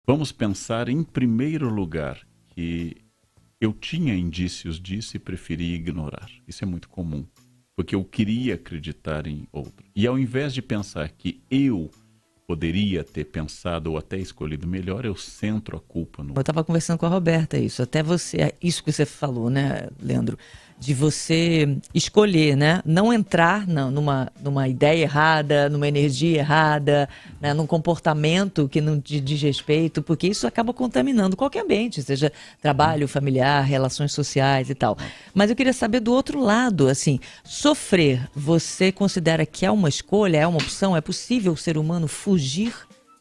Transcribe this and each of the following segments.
Vamos pensar, em primeiro lugar, que eu tinha indícios disso e preferi ignorar. Isso é muito comum, porque eu queria acreditar em outro. E ao invés de pensar que eu poderia ter pensado ou até escolhido melhor, eu centro a culpa no Eu outro. estava conversando com a Roberta isso, até você, isso que você falou, né, Leandro, de você escolher, né, não entrar numa ideia errada, numa energia errada, né, num comportamento que não te diz respeito, porque isso acaba contaminando qualquer ambiente, seja trabalho, familiar, relações sociais e tal. Mas eu queria saber do outro lado, assim, sofrer, você considera que é uma escolha, é uma opção, é possível o ser humano fugir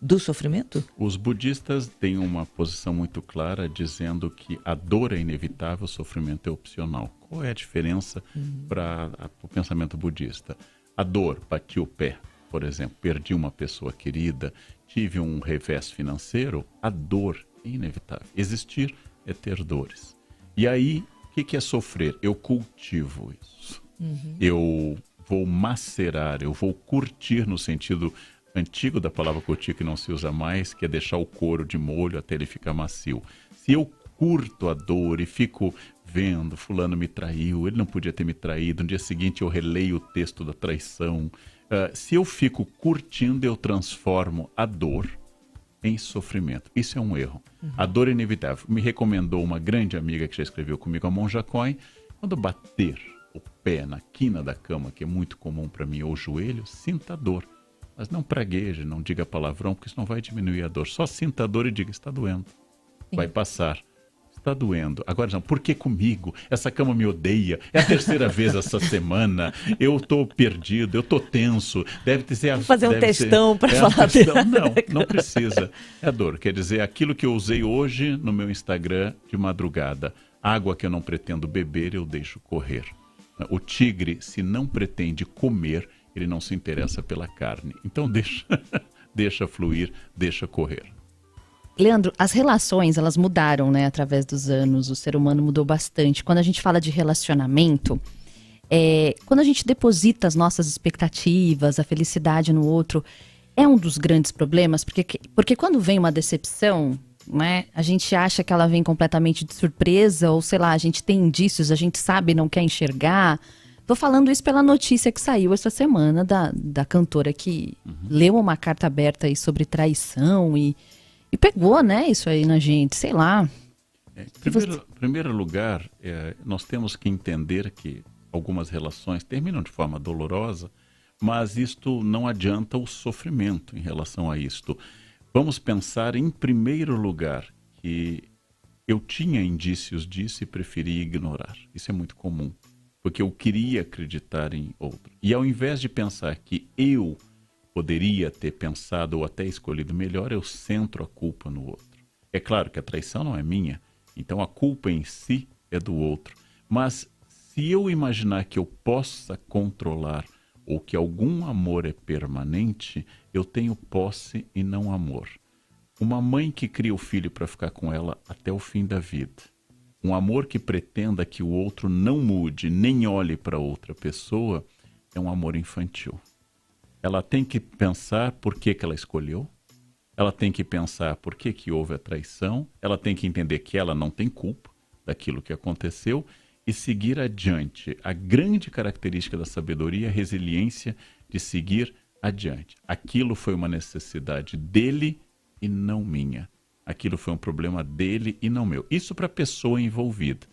do sofrimento? Os budistas têm uma posição muito clara dizendo que a dor é inevitável, o sofrimento é opcional. Qual é a diferença para o pensamento budista? A dor, bati o pé, por exemplo, perdi uma pessoa querida, tive um revés financeiro, a dor é inevitável. Existir é ter dores. E aí, o que é sofrer? Eu cultivo isso. Eu vou macerar, eu vou curtir no sentido antigo da palavra curtir, que não se usa mais, que é deixar o couro de molho até ele ficar macio. Se eu curto a dor e fico vendo, fulano me traiu, ele não podia ter me traído, no dia seguinte eu releio o texto da traição. Se eu fico curtindo, eu transformo a dor em sofrimento. Isso é um erro. A dor é inevitável. Me recomendou uma grande amiga que já escreveu comigo, a Monja Coin, quando bater o pé na quina da cama, que é muito comum para mim, ou o joelho, sinta a dor. Mas não pragueje, não diga palavrão, porque isso não vai diminuir a dor. Só sinta a dor e diga, está doendo. Vai passar. Está doendo. Agora não, por que comigo? Essa cama me odeia. É a terceira vez essa semana. Eu estou perdido, eu estou tenso. Deve ser... Vou fazer um deve textão para ser, falar textão. dela. Não precisa. É a dor. Quer dizer, aquilo que eu usei hoje no meu Instagram de madrugada. Água que eu não pretendo beber, eu deixo correr. O tigre, se não pretende comer, ele não se interessa pela carne. Então deixa fluir, deixa correr. Leandro, as relações, elas mudaram, né, através dos anos. O ser humano mudou bastante. Quando a gente fala de relacionamento, quando a gente deposita as nossas expectativas, a felicidade no outro, é um dos grandes problemas, porque quando vem uma decepção, né, a gente acha que ela vem completamente de surpresa, ou sei lá, a gente tem indícios, a gente sabe e não quer enxergar. Tô falando isso pela notícia que saiu essa semana da cantora que leu uma carta aberta aí sobre traição e pegou, né, isso aí na gente, sei lá. Em primeiro lugar, nós temos que entender que algumas relações terminam de forma dolorosa, mas isto não adianta o sofrimento em relação a isto. Vamos pensar, em primeiro lugar, que eu tinha indícios disso e preferi ignorar. Isso é muito comum, porque eu queria acreditar em outro. E ao invés de pensar que eu poderia ter pensado ou até escolhido melhor, eu centro a culpa no outro. É claro que a traição não é minha, então a culpa em si é do outro. Mas se eu imaginar que eu possa controlar ou que algum amor é permanente, eu tenho posse e não amor. Uma mãe que cria o filho para ficar com ela até o fim da vida. Um amor que pretenda que o outro não mude, nem olhe para outra pessoa, é um amor infantil. Ela tem que pensar por que ela escolheu, ela tem que pensar por que houve a traição, ela tem que entender que ela não tem culpa daquilo que aconteceu e seguir adiante. A grande característica da sabedoria é a resiliência de seguir adiante. Aquilo foi uma necessidade dele e não minha. Aquilo foi um problema dele e não meu. Isso para a pessoa envolvida.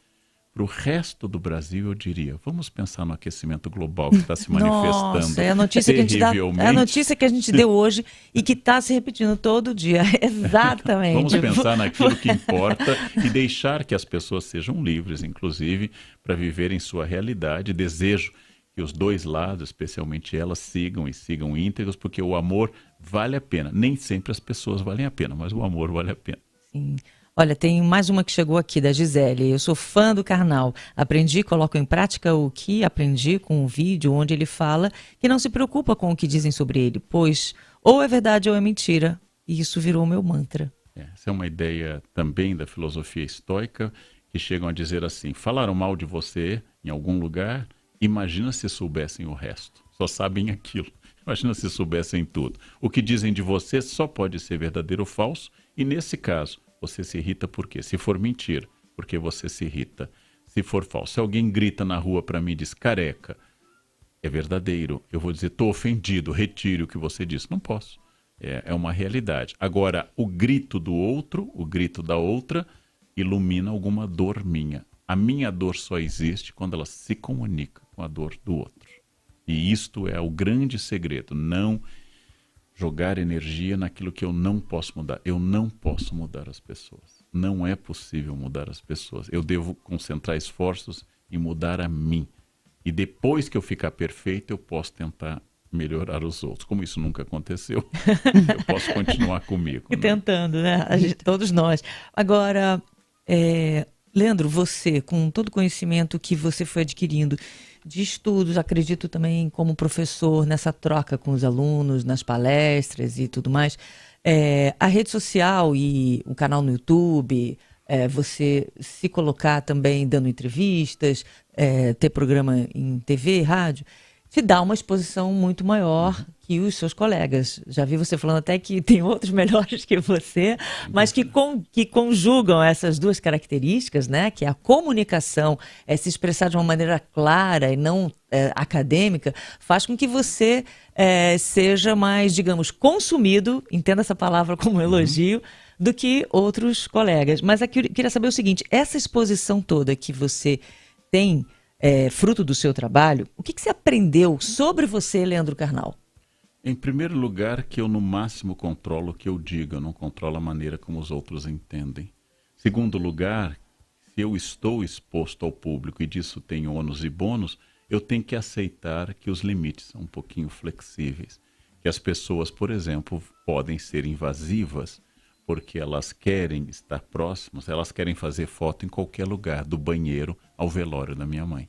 Para o resto do Brasil, eu diria, vamos pensar no aquecimento global que está se manifestando. Nossa, é a notícia que a gente dá, é a notícia que a gente deu hoje e que está se repetindo todo dia. Exatamente. Vamos pensar naquilo que importa e deixar que as pessoas sejam livres, inclusive, para viverem sua realidade. Desejo que os dois lados, especialmente elas, sigam íntegros, porque o amor vale a pena. Nem sempre as pessoas valem a pena, mas o amor vale a pena. Sim. Olha, tem mais uma que chegou aqui, da Gisele. Eu sou fã do Karnal. Aprendi, coloco em prática o que aprendi com um vídeo onde ele fala que não se preocupa com o que dizem sobre ele, pois ou é verdade ou é mentira. E isso virou o meu mantra. Essa é uma ideia também da filosofia estoica, que chegam a dizer assim, falaram mal de você em algum lugar, imagina se soubessem o resto. Só sabem aquilo. Imagina se soubessem tudo. O que dizem de você só pode ser verdadeiro ou falso, E nesse caso, você se irrita por quê? Se for mentira, porque você se irrita. Se for falso, se alguém grita na rua para mim e diz careca, é verdadeiro. Eu vou dizer, estou ofendido, retire o que você disse. Não posso. É uma realidade. Agora, o grito do outro, o grito da outra, ilumina alguma dor minha. A minha dor só existe quando ela se comunica com a dor do outro. E isto é o grande segredo. Não jogar energia naquilo que eu não posso mudar. Eu não posso mudar as pessoas. Não é possível mudar as pessoas. Eu devo concentrar esforços em mudar a mim. E depois que eu ficar perfeito, eu posso tentar melhorar os outros. Como isso nunca aconteceu, eu posso continuar comigo. E tentando, né? Todos nós. Agora, Leandro, você, com todo o conhecimento que você foi adquirindo de estudos, acredito também como professor, nessa troca com os alunos, nas palestras e tudo mais, a rede social e o canal no YouTube, você se colocar também dando entrevistas, ter programa em TV, rádio, te dá uma exposição muito maior que os seus colegas. Já vi você falando até que tem outros melhores que você, mas que conjugam essas duas características, né? Que é a comunicação, se expressar de uma maneira clara e não acadêmica, faz com que você seja mais, digamos, consumido, entenda essa palavra como elogio, do que outros colegas. Mas aqui eu queria saber o seguinte, essa exposição toda que você tem, fruto do seu trabalho, o que você aprendeu sobre você, Leandro Carnal? Em primeiro lugar, que eu no máximo controlo o que eu digo, eu não controlo a maneira como os outros entendem. Segundo lugar, se eu estou exposto ao público e disso tem ônus e bônus, eu tenho que aceitar que os limites são um pouquinho flexíveis. Que as pessoas, por exemplo, podem ser invasivas porque elas querem estar próximas, elas querem fazer foto em qualquer lugar, do banheiro ao velório da minha mãe.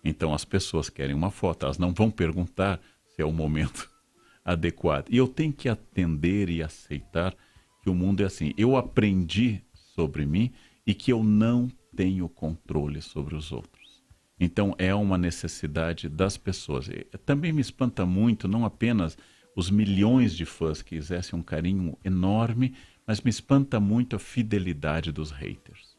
Então as pessoas querem uma foto, elas não vão perguntar se é o momento adequado. E eu tenho que atender e aceitar que o mundo é assim. Eu aprendi sobre mim e que eu não tenho controle sobre os outros. Então é uma necessidade das pessoas. Também me espanta muito, não apenas os milhões de fãs que exercem um carinho enorme, mas me espanta muito a fidelidade dos haters.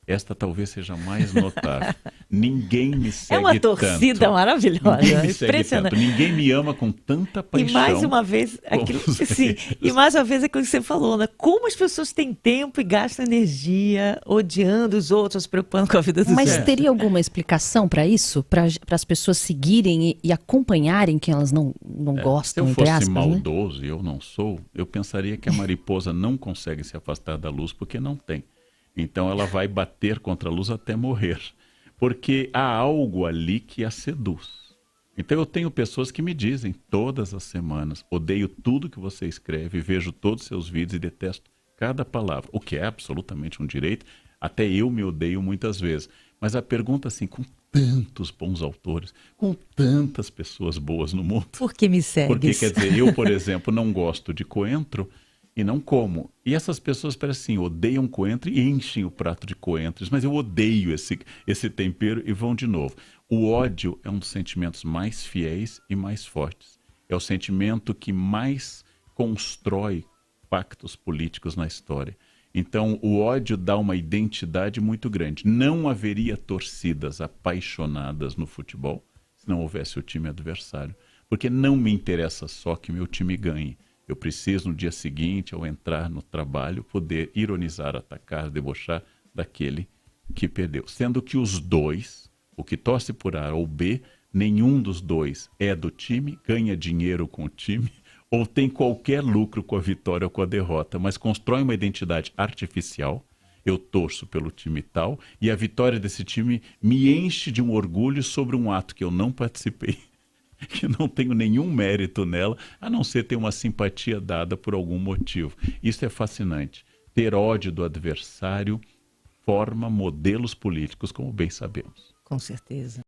Esta talvez seja a mais notável. Ninguém me segue tanto. É uma torcida maravilhosa, Ninguém me impressionante. segue tanto. Ninguém me ama com tanta paixão. E mais uma vez, aquilo que você falou, né? Como as pessoas têm tempo e gastam energia odiando os outros, se preocupando com a vida dos outros. Mas teria alguma explicação para isso? Para as pessoas seguirem e acompanharem quem elas não gostam, se eu entre fosse aspas, maldoso, e eu não sou, eu pensaria que a mariposa não consegue se afastar da luz porque não tem. Então ela vai bater contra a luz até morrer, porque há algo ali que a seduz. Então eu tenho pessoas que me dizem todas as semanas, odeio tudo que você escreve, vejo todos os seus vídeos e detesto cada palavra, o que é absolutamente um direito, até eu me odeio muitas vezes. Mas a pergunta assim, com tantos bons autores, com tantas pessoas boas no mundo... Por que me segues? Porque, quer dizer, eu, por exemplo, não gosto de coentro, e não como. E essas pessoas parecem assim, odeiam coentro e enchem o prato de coentros, mas eu odeio esse tempero e vão de novo. O ódio é um dos sentimentos mais fiéis e mais fortes. É o sentimento que mais constrói pactos políticos na história. Então, o ódio dá uma identidade muito grande. Não haveria torcidas apaixonadas no futebol se não houvesse o time adversário. Porque não me interessa só que meu time ganhe. Eu preciso, no dia seguinte, ao entrar no trabalho, poder ironizar, atacar, debochar daquele que perdeu. Sendo que os dois, o que torce por A ou B, nenhum dos dois é do time, ganha dinheiro com o time, ou tem qualquer lucro com a vitória ou com a derrota, mas constrói uma identidade artificial. Eu torço pelo time tal, e a vitória desse time me enche de um orgulho sobre um ato que eu não participei, que não tenho nenhum mérito nela, a não ser ter uma simpatia dada por algum motivo. Isso é fascinante. Ter ódio do adversário forma modelos políticos, como bem sabemos. Com certeza.